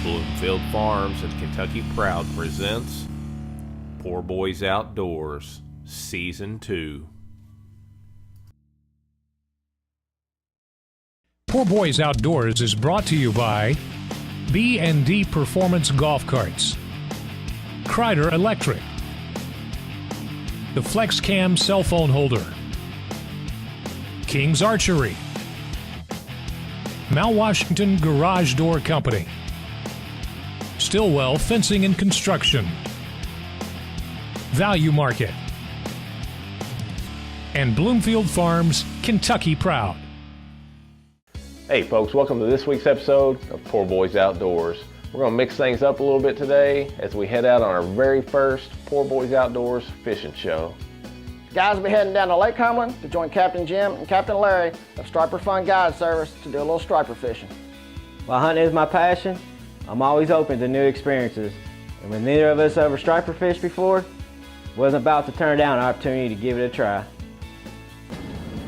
Bloomfield Farms and Kentucky Proud presents Poor Boys Outdoors, Season 2. Poor Boys Outdoors is brought to you by B&D Performance Golf Carts, Kreider Electric, the FlexCam cell phone holder, King's Archery, Mount Washington Garage Door Company, Stillwell Fencing and Construction, Value Market, and Bloomfield Farms, Kentucky Proud. Hey folks, welcome to this week's episode of Poor Boys Outdoors. We're going to mix things up a little bit today as we head out on our very first Poor Boys Outdoors fishing show. Guys will be heading down to Lake Cumberland to join Captain Jim and Captain Larry of Striper Fun Guide Service to do a little striper fishing. While hunting is my passion, I'm always open to new experiences. And when neither of us ever striper fished before, wasn't about to turn down an opportunity to give it a try.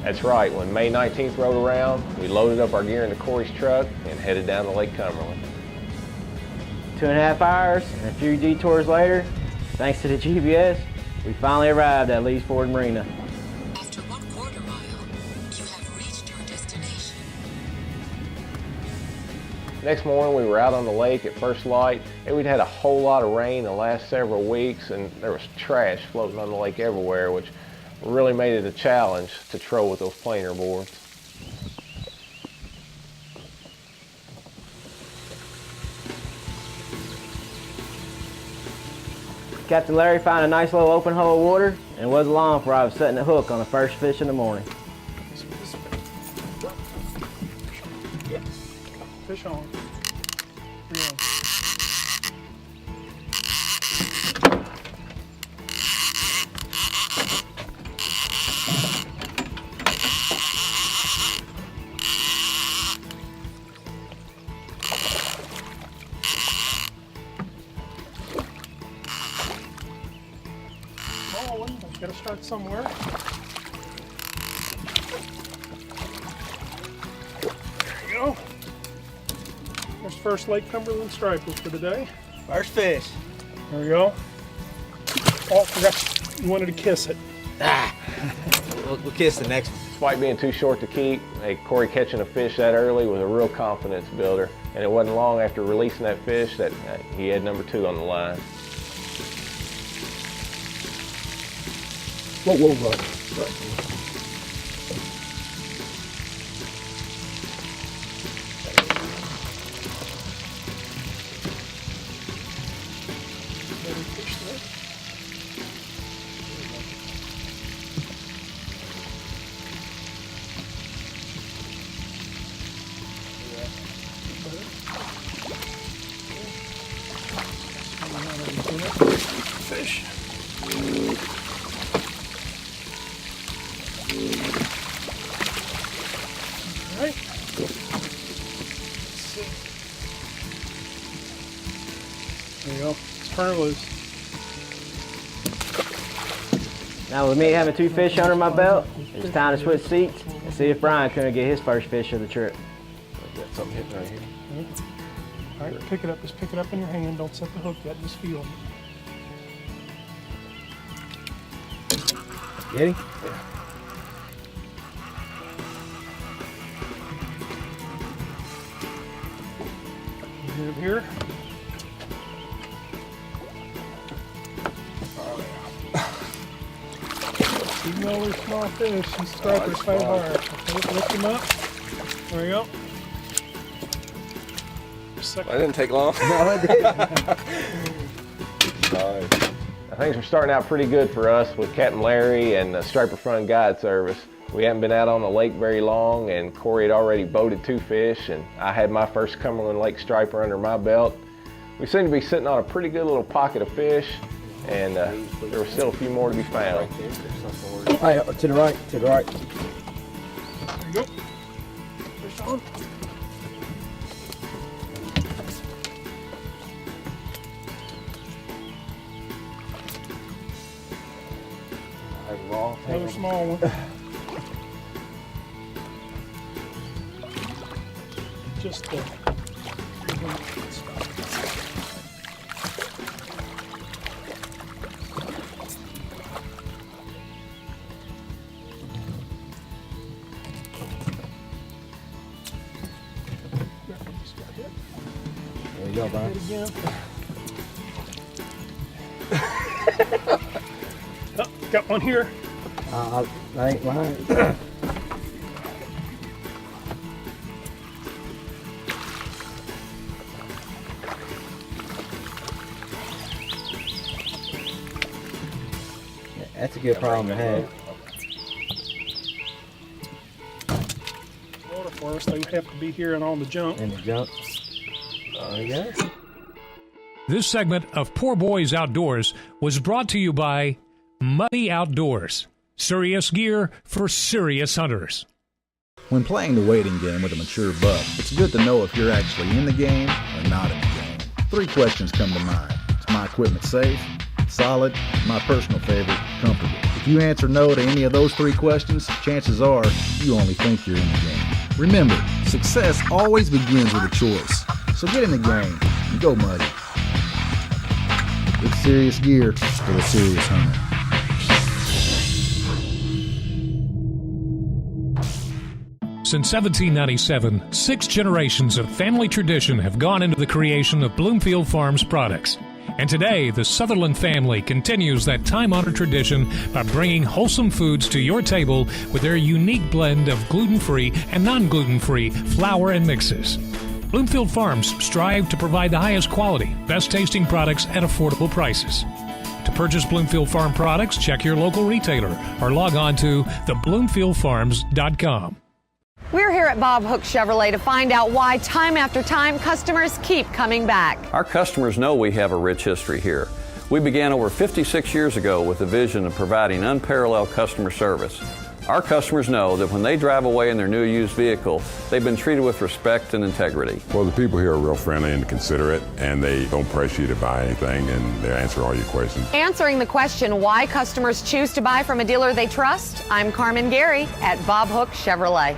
That's right, when May 19th rolled around, we loaded up our gear into Corey's truck and headed down to Lake Cumberland. 2.5 hours and a few detours later, thanks to the GPS, we finally arrived at Lee's Ford Marina. After 1/4 mile, you have reached your destination. Next morning we were out on the lake at first light, and we'd had a whole lot of rain the last several weeks, and there was trash floating on the lake everywhere, which really made it a challenge to troll with those planer boards. Captain Larry found a nice little open hole of water, and it wasn't long before I was setting the hook on the first fish in the morning. Fish on. Gotta start somewhere. There you go. There's first Lake Cumberland stripers for today. First fish. There we go. Oh, forgot you wanted to kiss it. We'll kiss the next one. Despite being too short to keep, Corey catching a fish that early was a real confidence builder, and it wasn't long after releasing that fish that he had number 2 on the line. Whoa, right. Fish. Right. There you go. It's turn loose. Now with me having 2 fish under my belt, it's time to switch seats and see if Brian couldn't get his first fish of the trip. Got something hitting right here. All right, pick it up. Just pick it up in your hand. Don't set the hook yet. Just feel it. Get him? Get it here. Even though they're small fish, these stripers fight hard. Okay, lift them up. There we go. That didn't take long. No, it didn't. Nice. Things were starting out pretty good for us with Captain Larry and the Striper Fun Guide Service. We hadn't been out on the lake very long, and Corey had already boated 2 fish, and I had my first Cumberland Lake striper under my belt. We seemed to be sitting on a pretty good little pocket of fish, and there were still a few more to be found. Hey, to the right, to the right. There you go. Fish on. Another small one. Just go, bro. Hit again. Oh, got one here. That ain't mine. That's a good problem to have. Water for us. They have to be here and on the jump. In the jump. There you go. This segment of Poor Boys Outdoors was brought to you by Muddy Outdoors. Serious gear for serious hunters. When playing the waiting game with a mature buck, it's good to know if you're actually in the game or not in the game. 3 questions come to mind. Is my equipment safe? Solid? My personal favorite, comfortable? If you answer no to any of those 3 questions, chances are you only think you're in the game. Remember, success always begins with a choice. So get in the game and go muddy. It's serious gear for the serious hunter. Since 1797, 6 generations of family tradition have gone into the creation of Bloomfield Farms products. And today, the Sutherland family continues that time-honored tradition by bringing wholesome foods to your table with their unique blend of gluten-free and non-gluten-free flour and mixes. Bloomfield Farms strive to provide the highest quality, best-tasting products at affordable prices. To purchase Bloomfield Farm products, check your local retailer or log on to thebloomfieldfarms.com. We're here at Bob Hook Chevrolet to find out why time after time customers keep coming back. Our customers know we have a rich history here. We began over 56 years ago with the vision of providing unparalleled customer service. Our customers know that when they drive away in their new used vehicle, they've been treated with respect and integrity. Well, the people here are real friendly and considerate, and they don't press you to buy anything, and they answer all your questions. Answering the question why customers choose to buy from a dealer they trust, I'm Carmen Gary at Bob Hook Chevrolet.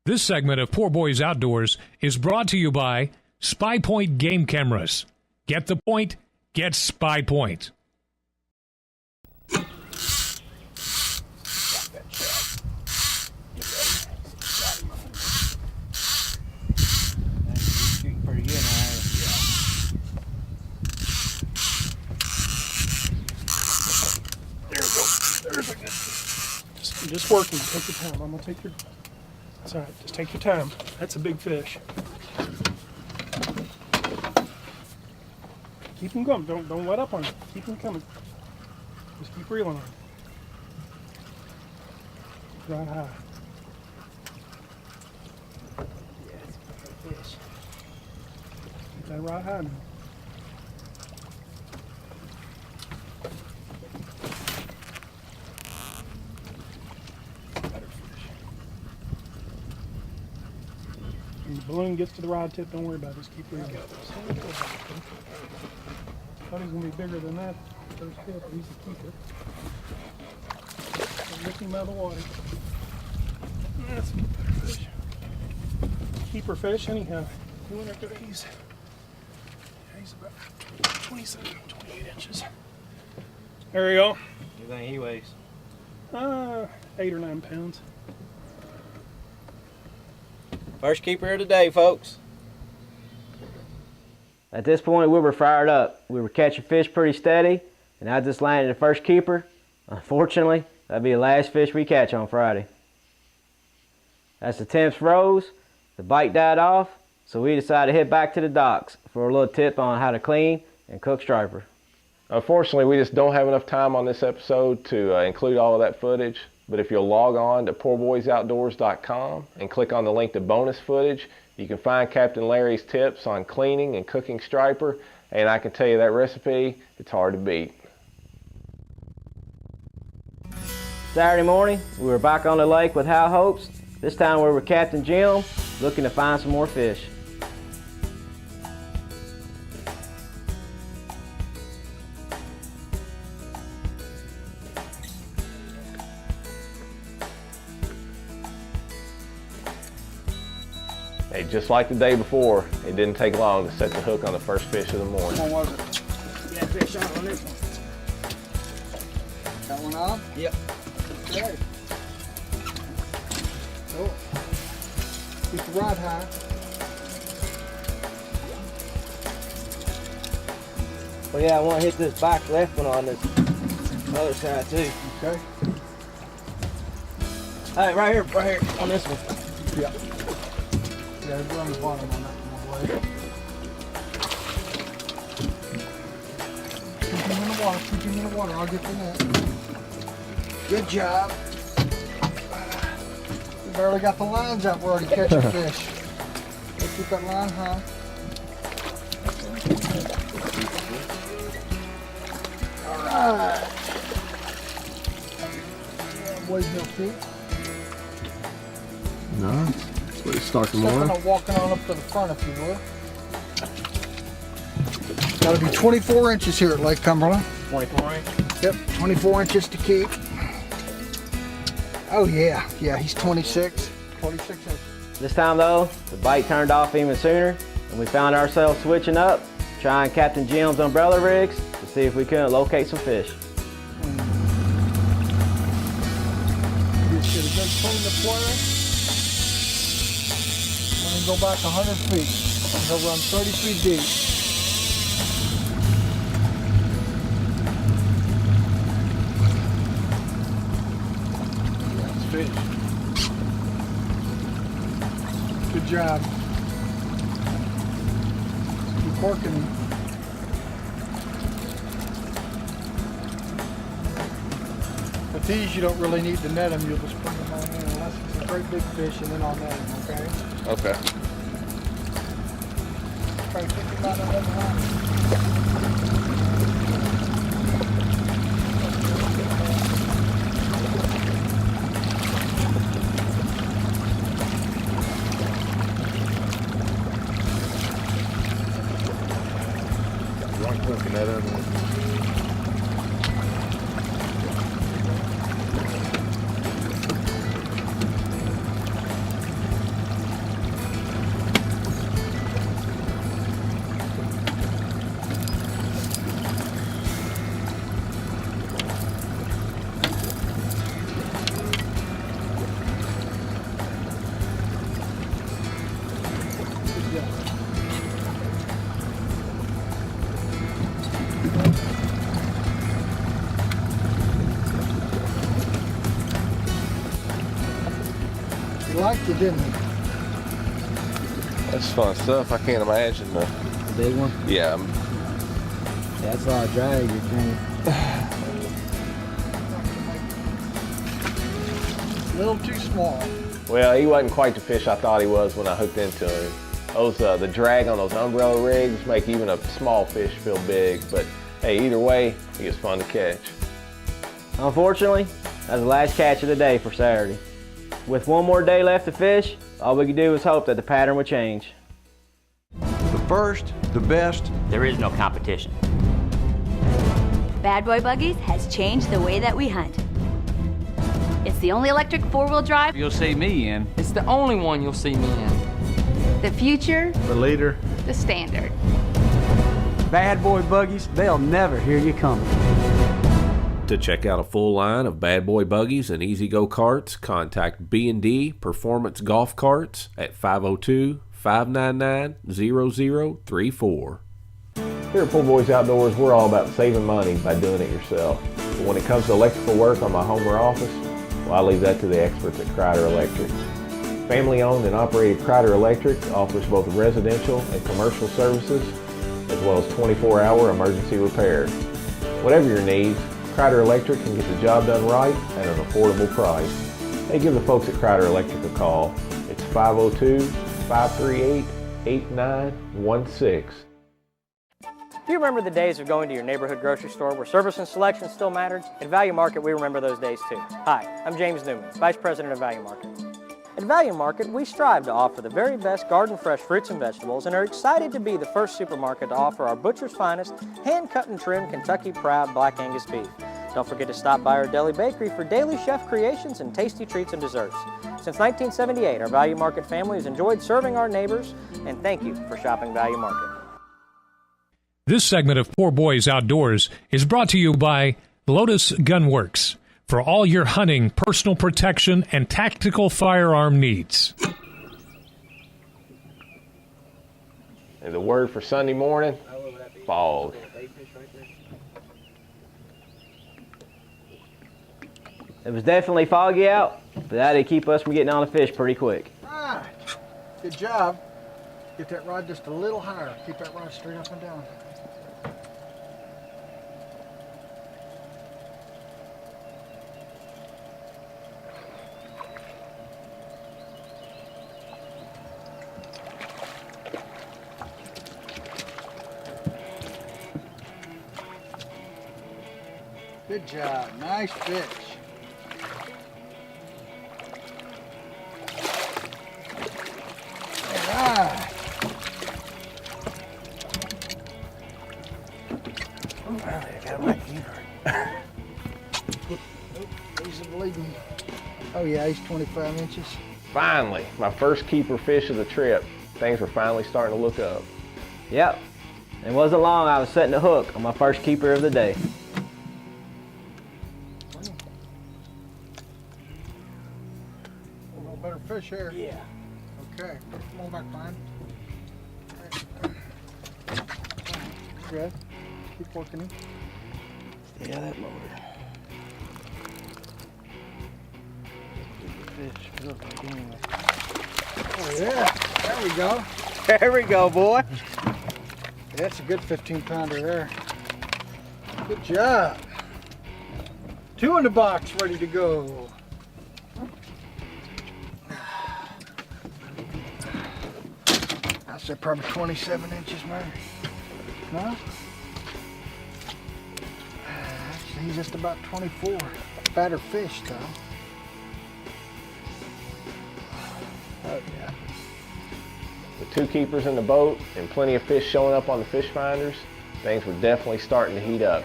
This segment of Poor Boys Outdoors is brought to you by Spy Point Game Cameras. Get the point, get Spy Point. Shooting pretty good now. There we go. There's a good. Just working. Take your time. I'm gonna take your. That's all right. Just take your time. That's a big fish. Keep them going. Don't let up on it. Keep them coming. Just keep reeling on it. Right high. Yeah, it's a big fish. Keep that right high now. When the balloon gets to the rod tip, don't worry about it. Just keep reeling. Thought he was going to be bigger than that first hit, but he's a keeper. So lift him out of the water. That's a better fish. Keeper fish, anyhow. He went after these. He's about 27, 28 inches. There you go. You think he weighs? 8 or 9 pounds. First keeper of the day, folks. At this point, we were fired up. We were catching fish pretty steady, and I just landed the first keeper. Unfortunately, that'd be the last fish we catch on Friday. As the temps rose, the bite died off, so we decided to head back to the docks for a little tip on how to clean and cook striper. Unfortunately, we just don't have enough time on this episode to include all of that footage. But if you'll log on to poorboysoutdoors.com and click on the link to bonus footage, you can find Captain Larry's tips on cleaning and cooking striper. And I can tell you that recipe, it's hard to beat. Saturday morning, we were back on the lake with high hopes. This time we were with Captain Jim, looking to find some more fish. Hey, just like the day before, it didn't take long to set the hook on the first fish of the morning. Which one was it? Yeah, fish out on this one. Got one off? Yep. Okay. Oh. Keep the rod high. Well, yeah, I want to hit this back left one on this other side too. Okay. All right, right here, on this one. Yeah. Yeah, we're on the bottom on that one, boy. Keep him in the water. Keep him in the water. I'll get the net. Good job. We barely got the lines out. We're already catching fish. Let's keep that line high. All right. Boys, no feet. No, that's what it's starting Stepping on walking on up to the front, if you will. Got to be 24 inches here at Lake Cumberland. 24 inch. Yep, 24 inches to keep. Oh yeah, yeah, he's 26 inches. This time though, the bite turned off even sooner, and we found ourselves switching up, trying Captain Jim's umbrella rigs to see if we couldn't locate some fish. Just get a good clean deployer. Let him go back 100 feet. And he'll run 30 feet deep. That's fish. Good job. Keep working. With these, you don't really need to net them. You'll just bring them on in unless it's a great big fish, and then I'll net them, okay? Okay. Try to think about another line. Looking at it. He liked it, didn't he? That's fun stuff. I can't imagine the big one? Yeah. That's a lot of drag, you think. A little too small. Well, he wasn't quite the fish I thought he was when I hooked into him. Those the drag on those umbrella rigs make even a small fish feel big, but hey, either way, he was fun to catch. Unfortunately, that was the last catch of the day for Saturday. With one more day left to fish, all we could do was hope that the pattern would change. The first, the best. There is no competition. Bad Boy Buggies has changed the way that we hunt. It's the only electric four-wheel drive You'll see me in. It's the only one you'll see me in. the future, The leader. the standard. Bad Boy Buggies, they'll never hear you coming. To check out a full line of Bad Boy Buggies and Easy Go carts, contact B&D Performance Golf Carts at 502-599-0034. Here at Pool Boys Outdoors, we're all about saving money by doing it yourself. But when it comes to electrical work on my home or office, well, I leave that to the experts at Crider Electric. Family owned and operated Crider Electric offers both residential and commercial services, as well as 24-hour emergency repair. Whatever your needs, Crider Electric can get the job done right at an affordable price. Hey, give the folks at Crider Electric a call. It's 502-538-8916. Do you remember the days of going to your neighborhood grocery store where service and selection still mattered? At Value Market, we remember those days too. Hi, I'm James Newman, Vice President of Value Market. At Value Market, we strive to offer the very best garden fresh fruits and vegetables and are excited to be the first supermarket to offer our butcher's finest, hand-cut and trimmed Kentucky Proud Black Angus beef. Don't forget to stop by our deli bakery for daily chef creations and tasty treats and desserts. Since 1978, our Value Market family has enjoyed serving our neighbors, and thank you for shopping Value Market. This segment of Poor Boys Outdoors is brought to you by Lotus Gunworks for all your hunting, personal protection, and tactical firearm needs. And the word for Sunday morning, fog. It was definitely foggy out, but that did keep us from getting on the fish pretty quick. Right. Good job. Get that rod just a little higher. Keep that rod straight up and down. Good job. Nice fish. All right. I got my keeper. He's bleeding. Oh yeah, he's 25 inches. Finally, my first keeper fish of the trip. Things were finally starting to look up. Yep. It wasn't long I was setting the hook on my first keeper of the day. A little better fish here. Yeah. Okay, come on back, fine. Good. Keep working him. Yeah, that motor. Oh yeah, there we go. There we go, boy. That's a good 15 pounder there. Good job. 2 in the box, ready to go. I said probably 27 inches, maybe. No? Actually, he's just about 24. Fatter fish, though. Oh, yeah. With 2 keepers in the boat and plenty of fish showing up on the fish finders, things were definitely starting to heat up.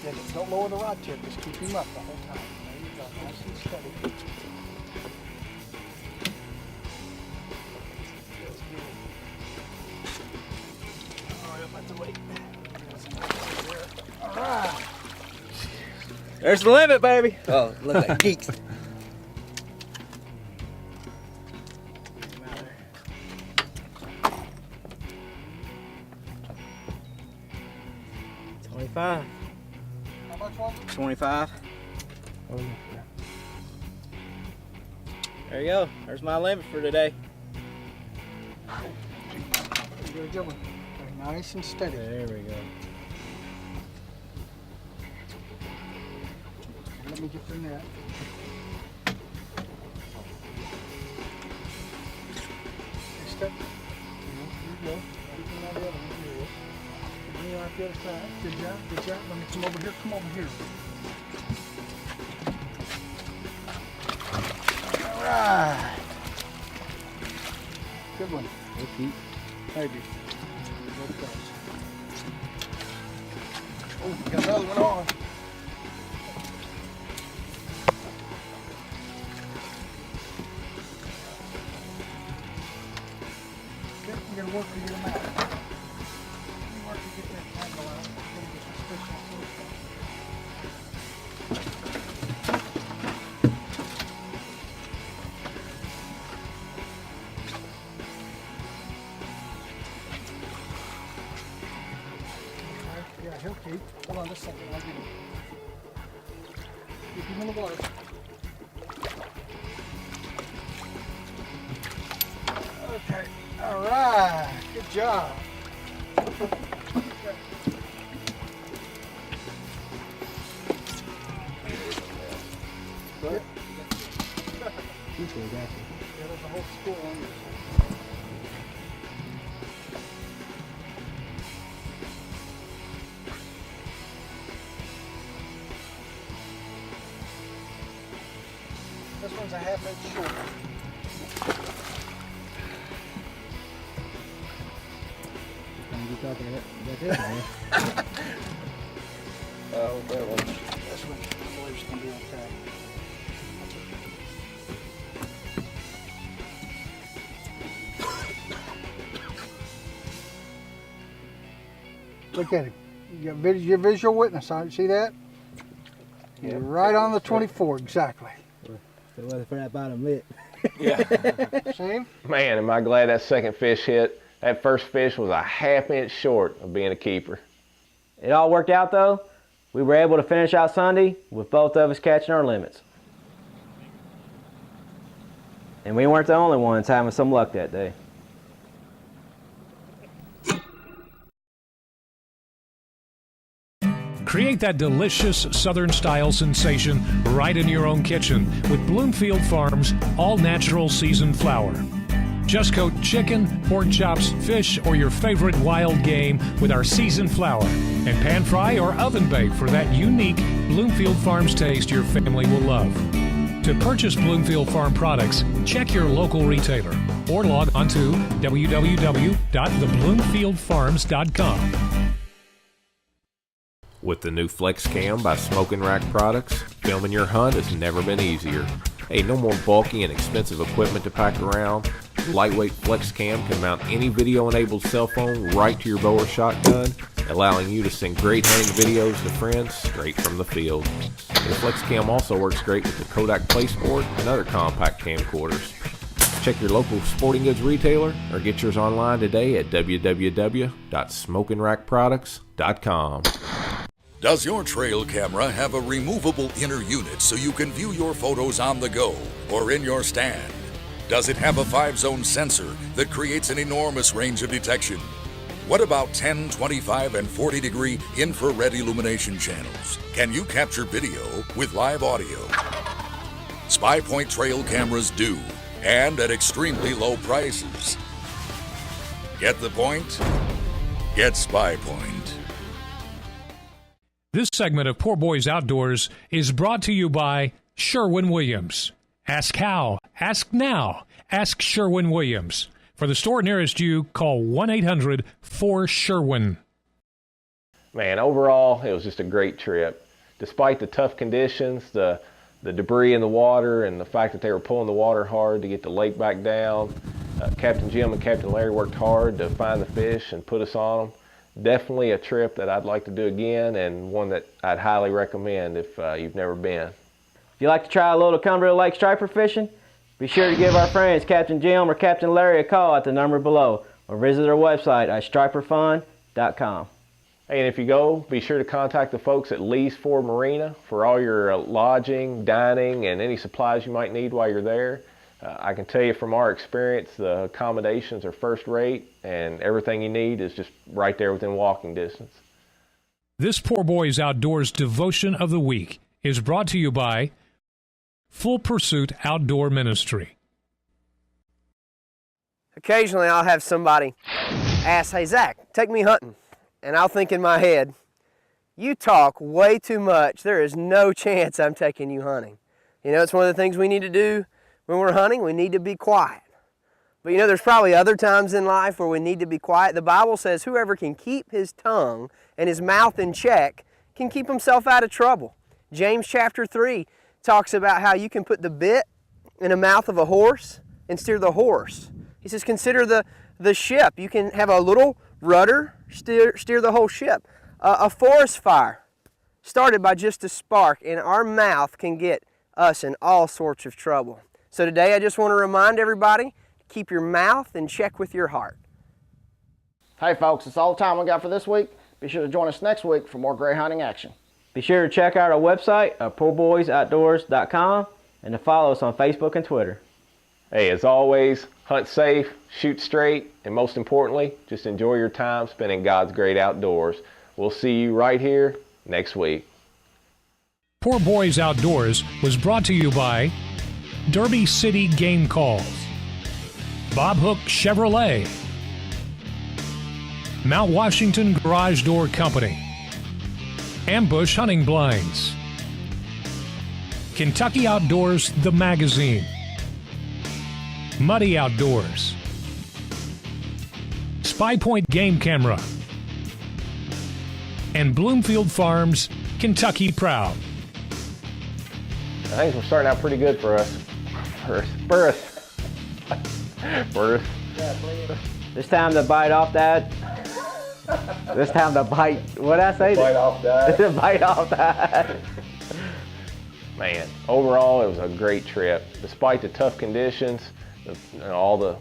Yeah, just don't lower the rod tip. Just keep him up the whole time. There you go. Nice and steady. All right. There's the limit, baby. Oh, look like geeks. 25. How much was it? 25. There you go. There's my limit for today. You got a good one. Okay, nice and steady. There we go. Let me get the net. Hey, step. Here you go. Everything on the other one. Here. Bring it out the other side. Good job. Good job. Let me come over here. Come over here. All right. Good one. Okay. Maybe. Oh, we got another one on. Okay, we're gonna work to get them out. Let me work to get that tangle out. We're gonna get this fish off the hook. Yeah, he'll keep. Hold on just a second, I'll get him. Keep him in the water. Okay, all right, good job. Good. Yeah, there's a whole school on this. This one's a half-inch short. Oh, that one. This one, I believe, is gonna be okay. Look at him. You got your visual witness on it. See that? You're right on the 24, exactly. If it wasn't for that bottom lip. Yeah. See? Man, am I glad that second fish hit. That first fish was a half-inch short of being a keeper. It all worked out though. We were able to finish out Sunday with both of us catching our limits. And we weren't the only ones having some luck that day. Create that delicious Southern-style sensation right in your own kitchen with Bloomfield Farms all-natural seasoned flour. Just coat chicken, pork chops, fish, or your favorite wild game with our seasoned flour and pan fry or oven bake for that unique Bloomfield Farms taste your family will love. To purchase Bloomfield Farm products, check your local retailer or log on to www.thebloomfieldfarms.com. With the new Flex Cam by Smoking Rack Products, filming your hunt has never been easier. Hey, no more bulky and expensive equipment to pack around. Lightweight Flex Cam can mount any video-enabled cell phone right to your bow or shotgun, allowing you to send great hunting videos to friends straight from the field. The Flex Cam also works great with the Kodak PlaySport and other compact camcorders. Check your local sporting goods retailer or get yours online today at www.smokingrackproducts.com. Does your trail camera have a removable inner unit so you can view your photos on the go or in your stand? Does it have a 5-zone sensor that creates an enormous range of detection? What about 10, 25, and 40-degree infrared illumination channels? Can you capture video with live audio? SpyPoint trail cameras do, and at extremely low prices. Get the point? Get SpyPoint. This segment of Poor Boys Outdoors is brought to you by Sherwin-Williams. Ask how, ask now, ask Sherwin-Williams. For the store nearest you, call 1-800-4SHERWIN. Man, overall, it was just a great trip. Despite the tough conditions, the debris in the water, and the fact that they were pulling the water hard to get the lake back down, Captain Jim and Captain Larry worked hard to find the fish and put us on them. Definitely a trip that I'd like to do again, and one that I'd highly recommend if you've never been. If you'd like to try a little Cumberland Lake striper fishing, be sure to give our friends Captain Jim or Captain Larry a call at the number below, or visit our website at striperfun.com. Hey, and if you go, be sure to contact the folks at Lee's Ford Marina for all your lodging, dining, and any supplies you might need while you're there. I can tell you from our experience, the accommodations are first rate, and everything you need is just right there within walking distance. This Poor Boys Outdoors Devotion of the Week is brought to you by Full Pursuit Outdoor Ministry. Occasionally I'll have somebody ask, "Hey Zach, take me hunting." And I'll think in my head, "You talk way too much. There is no chance I'm taking you hunting." You know, it's one of the things we need to do when we're hunting. We need to be quiet. But you know, there's probably other times in life where we need to be quiet. The Bible says whoever can keep his tongue and his mouth in check can keep himself out of trouble. James chapter 3 talks about how you can put the bit in the mouth of a horse and steer the horse. He says, consider the ship. You can have a little rudder, steer the whole ship. A forest fire started by just a spark, and our mouth can get us in all sorts of trouble. So today I just want to remind everybody, keep your mouth in check with your heart. Hey folks, that's all the time we got for this week. Be sure to join us next week for more great hunting action. Be sure to check out our website at poorboysoutdoors.com and to follow us on Facebook and Twitter. Hey, as always, hunt safe, shoot straight, and most importantly, just enjoy your time spending God's great outdoors. We'll see you right here next week. Poor Boys Outdoors was brought to you by Derby City Game Calls, Bob Hook Chevrolet, Mount Washington Garage Door Company, Ambush Hunting Blinds, Kentucky Outdoors The Magazine, Muddy Outdoors, SpyPoint Game Camera, and Bloomfield Farms Kentucky Proud. Things were starting out pretty good for us. Birth. This time to bite off that. This time to bite. What did I say? Bite off that. Bite off that. Man, overall it was a great trip. Despite the tough conditions, all the